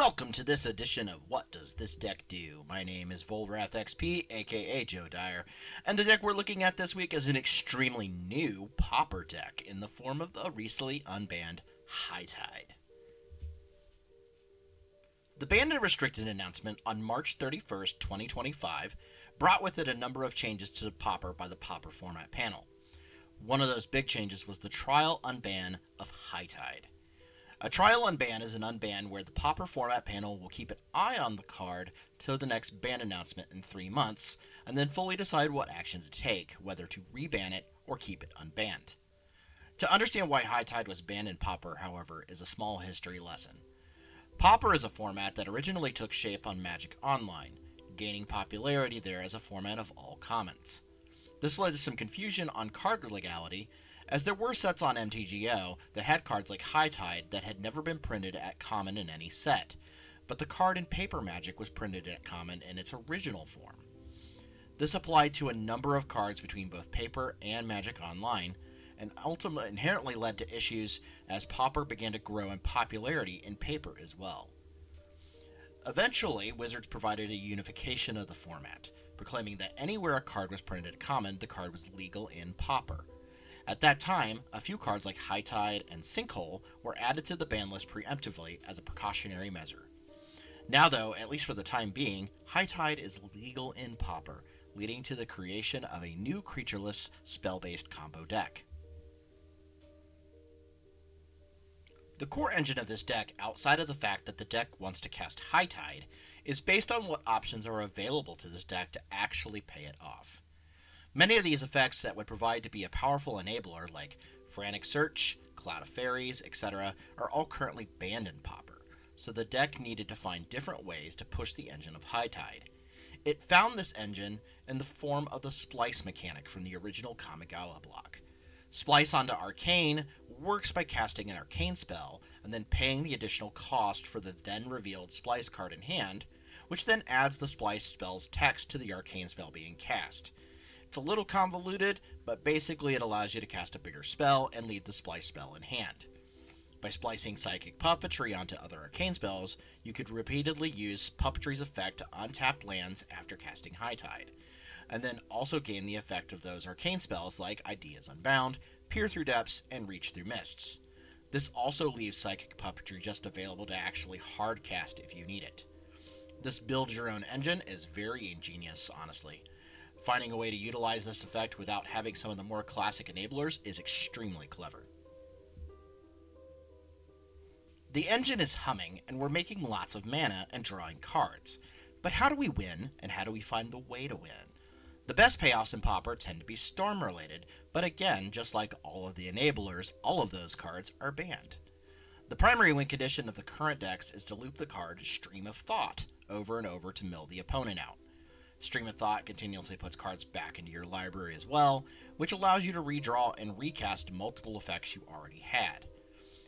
Welcome to this edition of What Does This Deck Do? My name is Volrath XP, aka Joe Dyer, and the deck we're looking at this week is an extremely new Pauper deck in the form of the recently unbanned High Tide. The banned and restricted announcement on March 31st, 2025 brought with it a number of changes to Pauper by the Pauper format panel. One of those big changes was the trial unban of High Tide. A trial unban is an unban where the Pauper format panel will keep an eye on the card till the next ban announcement in 3 months, and then fully decide what action to take, whether to reban it or keep it unbanned. To understand why High Tide was banned in Pauper, however, is a small history lesson. Pauper is a format that originally took shape on Magic Online, gaining popularity there as a format of all commons. This led to some confusion on card legality, as there were sets on MTGO that had cards like High Tide that had never been printed at common in any set, but the card in Paper Magic was printed at common in its original form. This applied to a number of cards between both Paper and Magic Online, and ultimately inherently led to issues as Pauper began to grow in popularity in Paper as well. Eventually, Wizards provided a unification of the format, proclaiming that anywhere a card was printed at common, the card was legal in Pauper. At that time, a few cards like High Tide and Sinkhole were added to the ban list preemptively as a precautionary measure. Now though, at least for the time being, High Tide is legal in Pauper, leading to the creation of a new creatureless, spell-based combo deck. The core engine of this deck, outside of the fact that the deck wants to cast High Tide, is based on what options are available to this deck to actually pay it off. Many of these effects that would provide to be a powerful enabler, like Frantic Search, Cloud of Fairies, etc., are all currently banned in Pauper, so the deck needed to find different ways to push the engine of High Tide. It found this engine in the form of the Splice mechanic from the original Kamigawa block. Splice onto Arcane works by casting an Arcane spell and then paying the additional cost for the then revealed Splice card in hand, which then adds the Splice spell's text to the Arcane spell being cast. It's a little convoluted, but basically it allows you to cast a bigger spell and leave the Splice spell in hand. By splicing Psychic Puppetry onto other Arcane spells, you could repeatedly use Puppetry's effect to untap lands after casting High Tide, and then also gain the effect of those Arcane spells like Ideas Unbound, Peer Through Depths, and Reach Through Mists. This also leaves Psychic Puppetry just available to actually hard cast if you need it. This build your own engine is very ingenious, honestly. Finding a way to utilize this effect without having some of the more classic enablers is extremely clever. The engine is humming, and we're making lots of mana and drawing cards. But how do we win, and how do we find the way to win? The best payoffs in Pauper tend to be storm-related, but again, just like all of the enablers, all of those cards are banned. The primary win condition of the current decks is to loop the card Stream of Thought over and over to mill the opponent out. Stream of Thought continuously puts cards back into your library as well, which allows you to redraw and recast multiple effects you already had.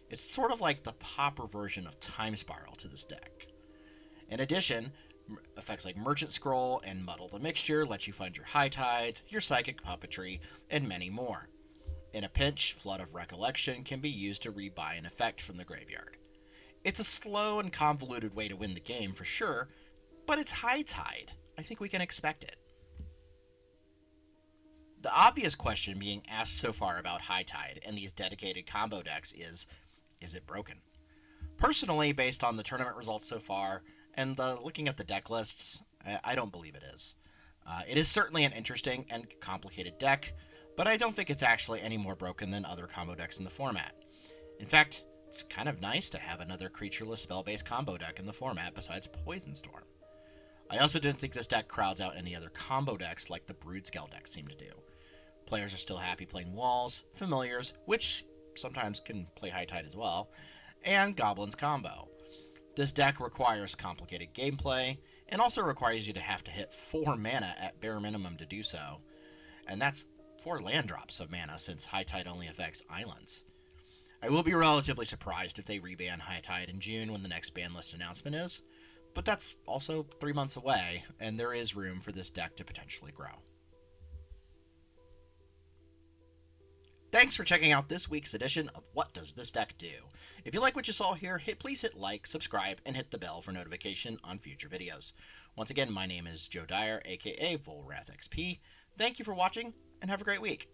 It's sort of like the Pauper version of Time Spiral to this deck. In addition, effects like Merchant Scroll and Muddle the Mixture let you find your High Tides, your Psychic Puppetry, and many more. In a pinch, Flood of Recollection can be used to rebuy an effect from the graveyard. It's a slow and convoluted way to win the game for sure, but it's High Tide. I think we can expect it. The obvious question being asked so far about High Tide and these dedicated combo decks is it broken? Personally, based on the tournament results so far and looking at the deck lists, I don't believe it is. It is certainly an interesting and complicated deck, but I don't think it's actually any more broken than other combo decks in the format. In fact, it's kind of nice to have another creatureless spell-based combo deck in the format besides Poison Storm. I also didn't think this deck crowds out any other combo decks like the Broodscale decks seem to do. Players are still happy playing Walls, Familiars, which sometimes can play High Tide as well, and Goblins combo. This deck requires complicated gameplay, and also requires you to have to hit 4 mana at bare minimum to do so, and that's 4 land drops of mana since High Tide only affects islands. I will be relatively surprised if they reban High Tide in June when the next ban list announcement is, but that's also 3 months away, and there is room for this deck to potentially grow. Thanks for checking out this week's edition of What Does This Deck Do? If you like what you saw here, please hit like, subscribe, and hit the bell for notification on future videos. Once again, my name is Joe Dyer, aka Volrath XP. Thank you for watching, and have a great week.